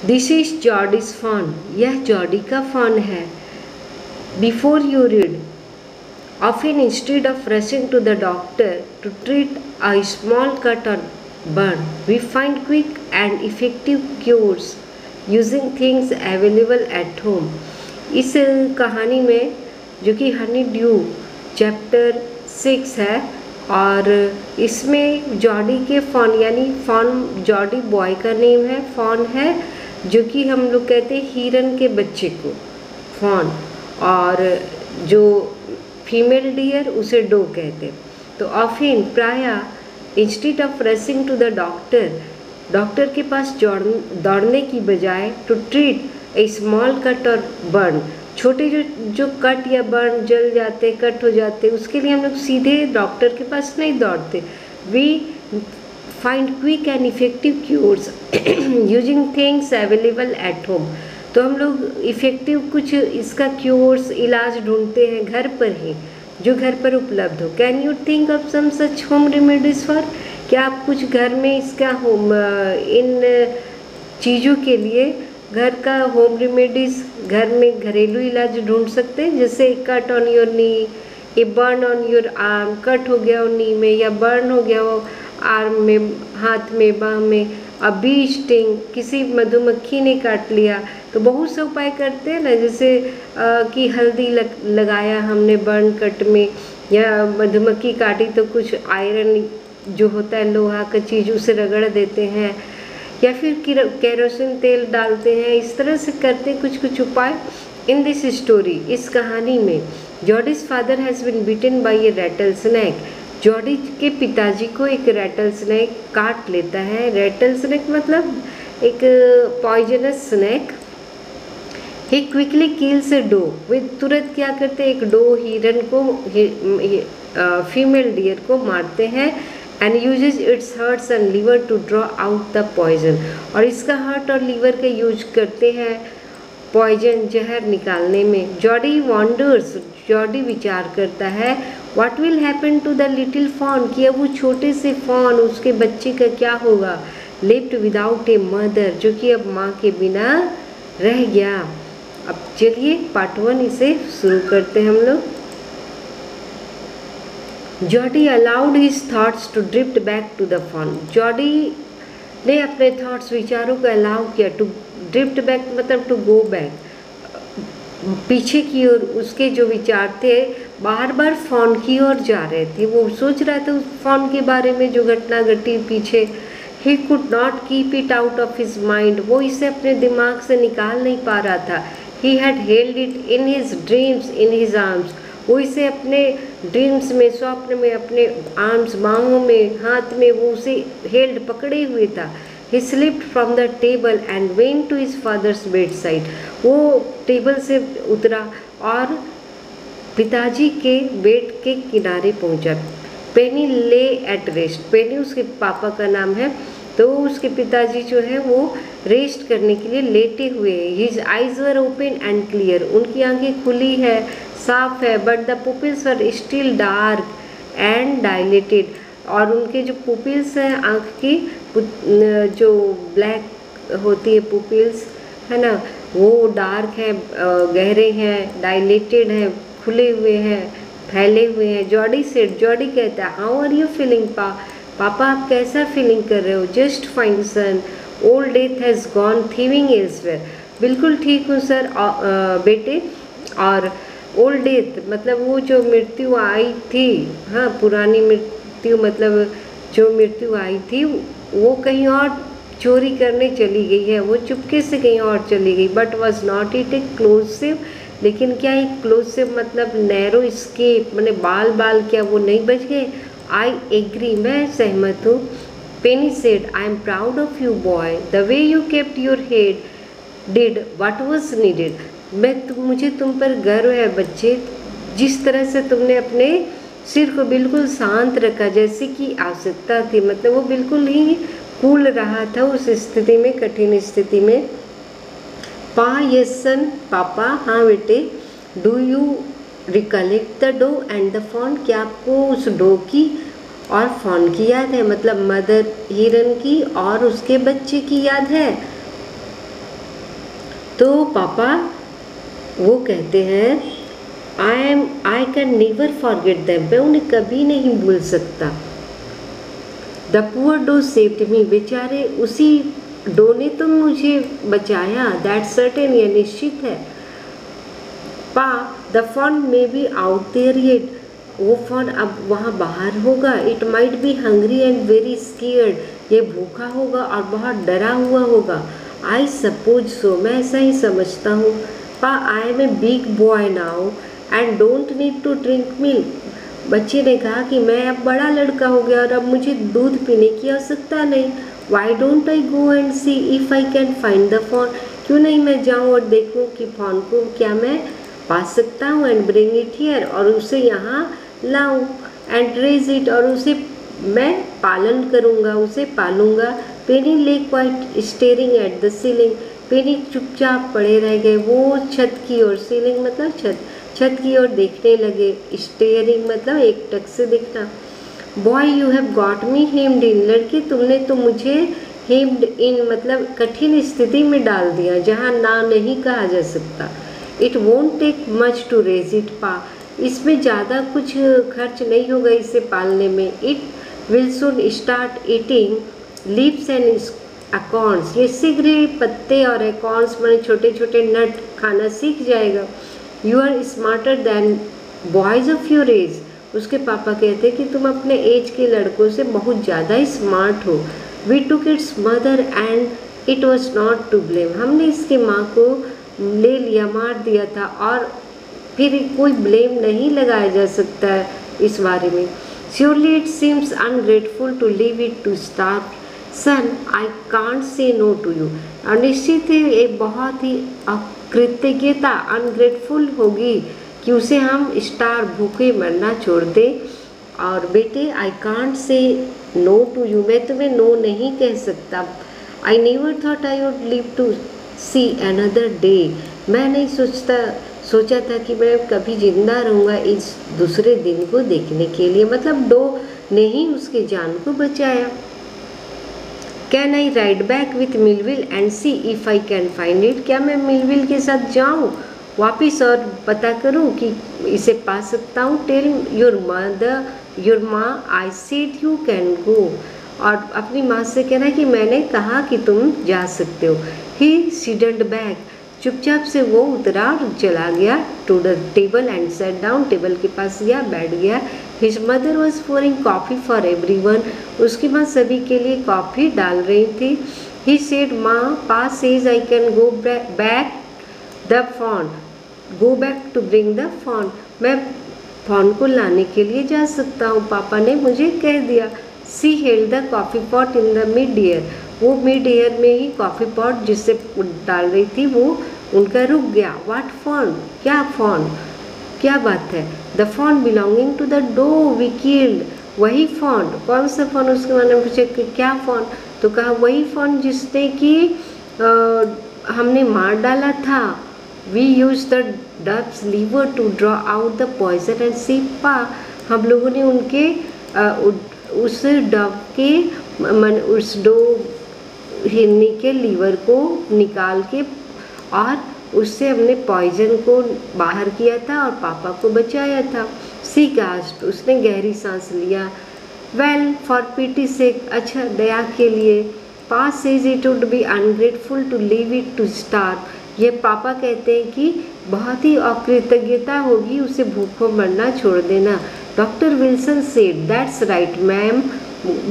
This is Jodie's fawn, यह Jordi का fawn है। Before you read, often instead of rushing to the doctor to treat a small cut or burn, we find quick and effective cures using things available at home। इस कहानी में जो कि Honey due chapter 6 है, और इसमें Jordi के fawn, यानी फॉन जॉडी बॉय का नेम है, फॉन है जो कि हम लोग कहते हैं हिरन के बच्चे को फॉन, और जो फीमेल डियर उसे डो कहते। तो ऑफिन प्रायः instead of rushing to the doctor, doctor के पास दौड़ने की बजाय to treat a small cut और बर्न, छोटे जो कट या बर्न जल जाते कट हो जाते उसके लिए हम लोग सीधे डॉक्टर के पास नहीं दौड़ते। We find quick and effective cures using things available at home. तो हम लोग इफ़ेक्टिव कुछ इसका क्योर्स इलाज ढूंढते हैं घर पर ही, जो घर पर उपलब्ध हो। Can you think of some such home remedies for, क्या आप कुछ घर में इसका होम इन चीज़ों के लिए घर का होम रेमेडीज़, घर में घरेलू इलाज ढूंढ सकते हैं? जैसे cut on your knee, a burn on your arm, cut हो गया हो नी में, या बर्न हो गया हो आर्म में, हाथ में, बाह में, अब बी स्टिंग, किसी मधुमक्खी ने काट लिया। तो बहुत से उपाय करते हैं ना, जैसे कि हल्दी लगाया हमने बर्न कट में, या मधुमक्खी काटी तो कुछ आयरन जो होता है लोहा का चीज़ उसे रगड़ देते हैं, या फिर केरोसिन तेल डालते हैं। इस तरह से करते कुछ कुछ उपाय। इन दिस स्टोरी, इस कहानी में, Jody's father has been beaten by a rattlesnake, Jody के पिताजी को एक रैटल स्नैक काट लेता है। रैटल स्नैक मतलब एक पॉइजनस स्नैक। ही क्विकली किल्स ए डो, वे तुरंत क्या करते हैं, एक डो हिरन को, फीमेल डियर को मारते हैं। And uses its hearts and liver to draw out the poison, और इसका हार्ट और लीवर का यूज करते हैं पॉइजन, जहर निकालने में। जॉडी वॉन्डर्स, जॉडी विचार करता है, what will happen to the little fawn, कि अब वो छोटे से फॉन, उसके बच्चे का क्या होगा। लेफ्ट विदाउट ए मदर, जो कि अब माँ के बिना रह गया। अब चलिए पार्ट 1 इसे शुरू करते हैं हम लोग। Jody allowed his thoughts to drift back to the fawn, Jody ने अपने थॉट्स, विचारों को अलाउ किया। टू ड्रिफ्ट बैक मतलब टू गो बैक, पीछे की ओर। उसके जो विचार थे बार बार फॉन की ओर जा रहे थे, वो सोच रहा था उस फॉन के बारे में जो घटना घटी पीछे। He could not keep it out of his mind, वो इसे अपने दिमाग से निकाल नहीं पा रहा था। He had held it in his dreams, in his arms, वो इसे अपने ड्रीम्स में, स्वप्न में, अपने आर्म्स, बाहों में, हाथ में, वो उसे हेल्ड पकड़े हुए था। He slipped from the table and went to his father's bedside, वो टेबल से उतरा और पिताजी के बेड के किनारे पहुंचा। पेनी ले एट रेस्ट, पेनी उसके पापा का नाम है, तो उसके पिताजी जो है वो रेस्ट करने के लिए लेटे हुए हैं। His eyes were open and clear, उनकी आंखें खुली है, साफ है। But the pupils were still dark and dilated, और उनके जो पुपिल्स हैं आँख की, जो ब्लैक होती है पुपिल्स, है ना, वो डार्क है, गहरे हैं, डायलेटेड हैं, खुले हुए हैं, फैले हुए हैं। जॉडी सेड, जॉडी कहता है, हाउ आर यू फीलिंग पापा, आप कैसा फीलिंग कर रहे हो। Just fine son, old death has gone thieving elsewhere, बिल्कुल ठीक हूँ सर बेटे। और ओल्ड डेथ मतलब वो जो मृत्यु आई थी, हाँ, पुरानी मृत्यु मतलब जो मृत्यु आई थी वो कहीं और चोरी करने चली गई है, वो चुपके से कहीं और चली गई। बट वॉज नॉट इट ए क्लोजिव, लेकिन क्या एक क्लोजिव मतलब नैरो स्केप, मैंने बाल बाल क्या वो नहीं बच गए। आई एग्री, मैं सहमत हूँ। Penny said, I am proud of you boy, the way you kept your head did what was needed, मुझे तुम पर गर्व है बच्चे, जिस तरह से तुमने अपने सिर को बिल्कुल शांत रखा जैसे कि आवश्यकता थी। मतलब वो बिल्कुल ही कूल रहा था उस स्थिति में, कठिन स्थिति में। पा यस सन, पापा हाँ बेटे। Do you recollect the doe and the fawn, क्या आपको उस डो की और फॉन की याद है, मतलब मदर हिरन की और उसके बच्चे की याद है। तो पापा वो कहते हैं I can never forget them, मैं उन्हें कभी नहीं भूल सकता। The poor doe saved me, बेचारे उसी डो ने तो मुझे बचाया, दैट सर्टेन, यह निश्चित है। Pa the fawn may be out there yet, वो फॉन अब वहाँ बाहर होगा। It might be hungry and very scared, ये भूखा होगा और बहुत डरा हुआ होगा। आई सपोज सो, मैं ऐसा ही समझता हूँ। Pa I am a big boy now and don't need to drink milk, बच्चे ने कहा कि मैं अब बड़ा लड़का हो गया और अब मुझे दूध पीने की आवश्यकता नहीं। Why don't I go and see if I can find the fawn, क्यों नहीं मैं जाऊँ और देखूँ कि फॉन को क्या मैं पा सकता हूँ। एंड ब्रिंग इट हियर, और उसे यहाँ लाऊं। एंड रेज इट, और उसे मैं पालन करूँगा, उसे पालूंगा। Penny lay quiet staring at the ceiling, Penny चुपचाप पड़े रह गए, वो छत की ओर, सीलिंग मतलब छत की ओर देखने लगे। स्टेयरिंग मतलब एक टक से देखना। Boy you have got me hemmed in, लड़के तुमने तो मुझे हेम्ड इन मतलब कठिन स्थिति में डाल दिया जहाँ ना नहीं कहा जा सकता। It won't take much to raise it pa, इसमें ज़्यादा कुछ खर्च नहीं होगा इसे पालने में। It will soon start eating leaves and acorns, ये शीघ्र ही पत्ते और अकॉर्न्स बड़े छोटे छोटे नट खाना सीख जाएगा। You are smarter than boys of your age, उसके पापा कहते कि तुम अपने एज के लड़कों से बहुत ज़्यादा स्मार्ट हो। We took its mother and it was not to blame, हमने इसकी माँ को ले लिया, मार दिया था और फिर कोई ब्लेम नहीं लगाया जा सकता है इस बारे में। Surely it seems ungrateful to leave it to starve son, I can't say no to you, और निश्चित ही एक बहुत ही अकृतज्ञता अनग्रेटफुल होगी कि उसे हम स्टार भूखे मरना छोड़ दें। और बेटे I can't say no to you, मैं तुम्हें नो नहीं कह सकता। I never thought I would live to see another day, मैं नहीं सोचा था कि मैं कभी जिंदा रहूँगा इस दूसरे दिन को देखने के लिए, मतलब डो ने ही उसके जान को बचाया। Can I ride back with Millville and see if I can find it, क्या मैं मिलविल के साथ जाऊँ वापिस और पता करूँ कि इसे पा सकता हूँ। टेल योर माँ I said you can go, और अपनी माँ से कहना कि मैंने कहा कि तुम जा सकते हो। ही सिडन्ड बैक, चुपचाप से वो उतरा और चला गया to the table and set down, table के पास गया, बैठ गया। His mother was pouring coffee for everyone, उसकी माँ सभी के लिए कॉफ़ी डाल रही थी। ही सेड माँ pa says I can go back the fawn, go back to bring the fawn, मैं फॉन को लाने के लिए जा सकता हूँ, पापा ने मुझे कह दिया। She held the coffee pot in the mid air, वो मिड एयर में ही कॉफ़ी पॉट जिससे डाल रही थी वो उनका रुक गया। व्हाट फॉन, क्या फॉन, क्या बात है। The fawn belonging to the doe we killed, वही फॉन, कौन सा फॉन, उसके बारे में पूछे कि क्या फॉन, तो कहा वही फॉन जिसने कि हमने मार डाला था। We use the doe's liver to draw out the poison and she Pa, हम लोगों ने उनके उस डब के उस डो हिरनी के लीवर को निकाल के और उससे हमने पॉइजन को बाहर किया था और पापा को बचाया था। सी गास्प्ड, उसने गहरी सांस लिया। वेल फॉर पीटी से, अच्छा दया के लिए। Pa says it would be ungrateful to leave it to starve, ये पापा कहते हैं कि बहुत ही अकृतज्ञता होगी उसे भूखों मरना छोड़ देना। Doctor Wilson said that's right ma'am,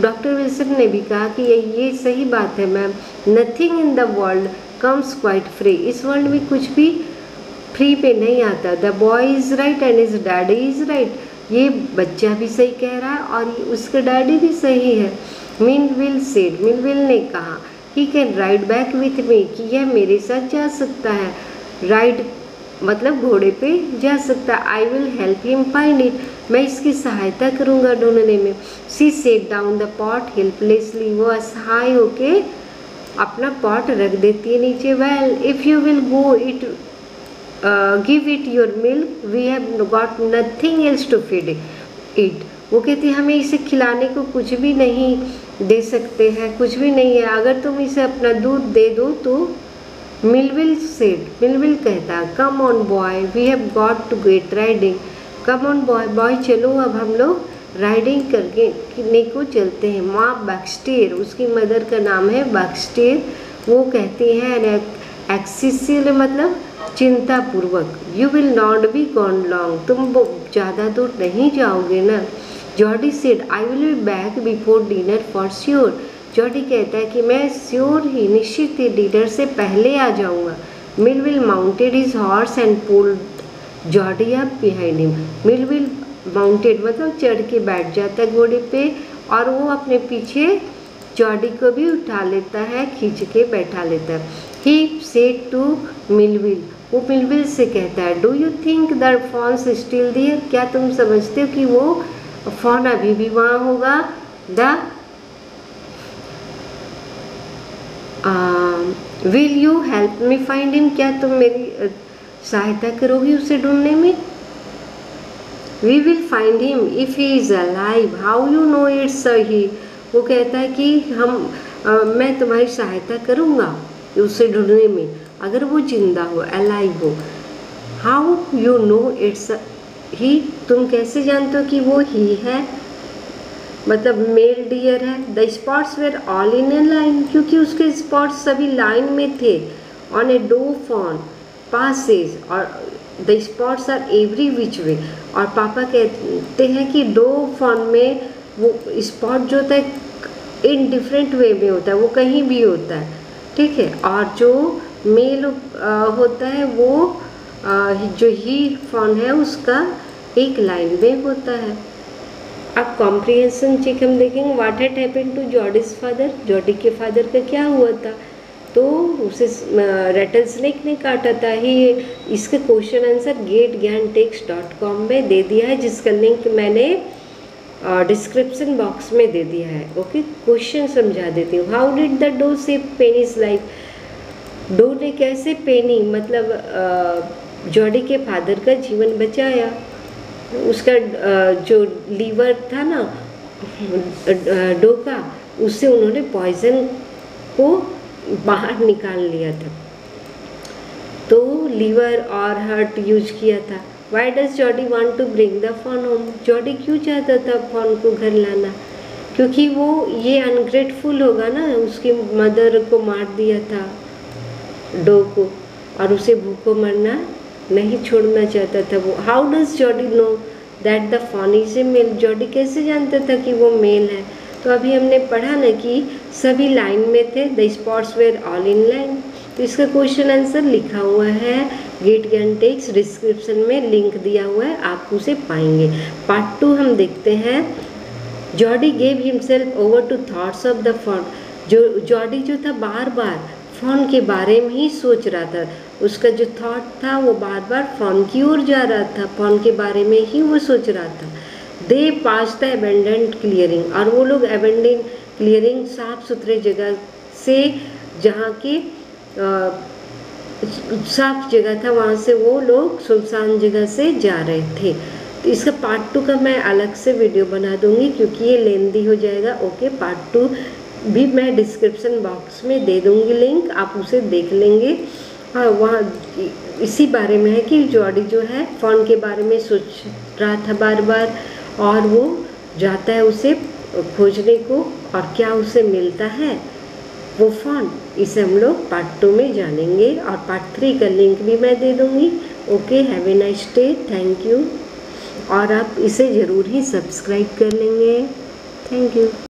doctor Wilson ने भी कहा कि ये सही बात है ma'am. Nothing in the world comes quite free, इस वर्ल्ड में कुछ भी फ्री पे नहीं आता। The boy is right and his daddy is right, ये बच्चा भी सही कह रहा है और उसका डैडी भी सही है। मिलविल सेड, मिलविल ने कहा he can ride back with me, कि यह मेरे साथ जा सकता है। राइड मतलब घोड़े पे जा सकता है। I will help him find it, मैं इसकी सहायता करूँगा ढूंढने में। She set down the pot helplessly, वो असहाय होके अपना पॉट रख देती है नीचे। Well if you will go it give it your milk, we have got nothing else to feed it, वो कहती हमें इसे खिलाने को कुछ भी नहीं दे सकते हैं, कुछ भी नहीं है, अगर तुम इसे अपना दूध दे दो तो मिलविल सेड, मिलविल कहता है come on boy we have got to get riding, come on boy, boy चलो अब हम लोग राइडिंग करने को चलते हैं। माँ बैक्सटेयर, उसकी मदर का नाम है बैक्सटेयर, वो कहती हैं एक्सिसिल मतलब चिंतापूर्वक, you will not be gone long, तुम ज़्यादा दूर नहीं जाओगे ना। Jody said I will be back before dinner for sure, Jody कहता है कि मैं श्योर ही निश्चित ही डिनर से पहले आ जाऊँगा। Millville mounted his horse and pulled Jordi up behind him, Millville mounted मतलब चढ़ के बैठ जाता है घोड़े पे और वो अपने पीछे जॉडी को भी उठा लेता है, खींच के बैठा लेता है। ही सेड टू मिलविल, वो मिलविल से कहता है do you think that fawn still there, क्या तुम समझते हो कि वो फॉन अभी भी वहाँ होगा। The will you help me find him, क्या तुम मेरी सहायता करोगी उसे ढूंढने में। We will find him if he is alive, how you know it's he, वो कहता है कि मैं तुम्हारी सहायता करूँगा उसे ढूंढने में अगर वो जिंदा हो, अलाइव हो। How you know it's he, तुम कैसे जानते हो कि वो ही है, मतलब मेल डियर है। The spots were all in a line, क्योंकि उसके स्पॉट्स सभी लाइन में थे। On a doe fawn passes और the spots are every which way, और पापा कहते हैं कि डो फॉन में वो स्पॉट जो होता है इन डिफरेंट वे में होता है, वो कहीं भी होता है, ठीक है। और जो मेल होता है वो जो ही फॉन है उसका एक लाइन में होता है। अब कॉम्प्रिहेंशन चेक हम देखेंगे। What had happened to Jodie's father, Jodie के फादर का क्या हुआ था, तो उसे रेटल स्नेक ने काटा था। ही इसके क्वेश्चन आंसर getgyantext.com में दे दिया है, जिसका लिंक मैंने डिस्क्रिप्शन बॉक्स में दे दिया है। ओके, क्वेश्चन समझा देती हूँ। How did the doe save Penny's life, doe ने कैसे पेनी मतलब जॉडी के फादर का जीवन बचाया। उसका जो लीवर था ना डो का, उससे उन्होंने पॉइजन को बाहर निकाल लिया था, तो लीवर और हार्ट यूज किया था। Why does Jodie want to bring the fawn home, Jodie क्यों चाहता था फॉन को घर लाना, क्योंकि वो ये अनग्रेटफुल होगा ना, उसकी मदर को मार दिया था डो को, और उसे भूखों मरना नहीं छोड़ना चाहता था वो। How does Jodie know that the fawn is a male, Jodie कैसे जानता था कि वो मेल है। तो अभी हमने पढ़ा ना कि सभी लाइन में थे, the spots were all in line. तो इसका क्वेश्चन आंसर लिखा हुआ है getgyantext, डिस्क्रिप्शन में लिंक दिया हुआ है, आप उसे पाएंगे। पार्ट 2 हम देखते हैं। Jodie gave himself over to thoughts of the fawn, जो जॉडी जो था बार बार फॉन के बारे में ही सोच रहा था, उसका जो थॉट था वो बार बार फॉन की ओर जा रहा था, फॉन के बारे में ही वो सोच रहा था। दे पास द एबेंडेंट क्लियरिंग, और वो लोग एबेंडेंट क्लियरिंग साफ सुथरे जगह से, जहाँ की साफ जगह था, वहाँ से वो लोग सुनसान जगह से जा रहे थे। तो इसका पार्ट 2 का मैं अलग से वीडियो बना दूंगी, क्योंकि ये लेंदी हो जाएगा। ओके, पार्ट 2 भी मैं डिस्क्रिप्शन बॉक्स में दे दूंगी लिंक, आप उसे देख लेंगे। हाँ, वहाँ इसी बारे में है कि जॉडी जो है फॉन के बारे में सोच रहा था बार बार, और वो जाता है उसे खोजने को, और क्या उसे मिलता है वो फॉन, इसे हम लोग पार्ट 2 में जानेंगे, और पार्ट 3 का लिंक भी मैं दे दूँगी। Okay, have a nice day, thank you. और आप इसे ज़रूर ही सब्सक्राइब कर लेंगे। Thank you.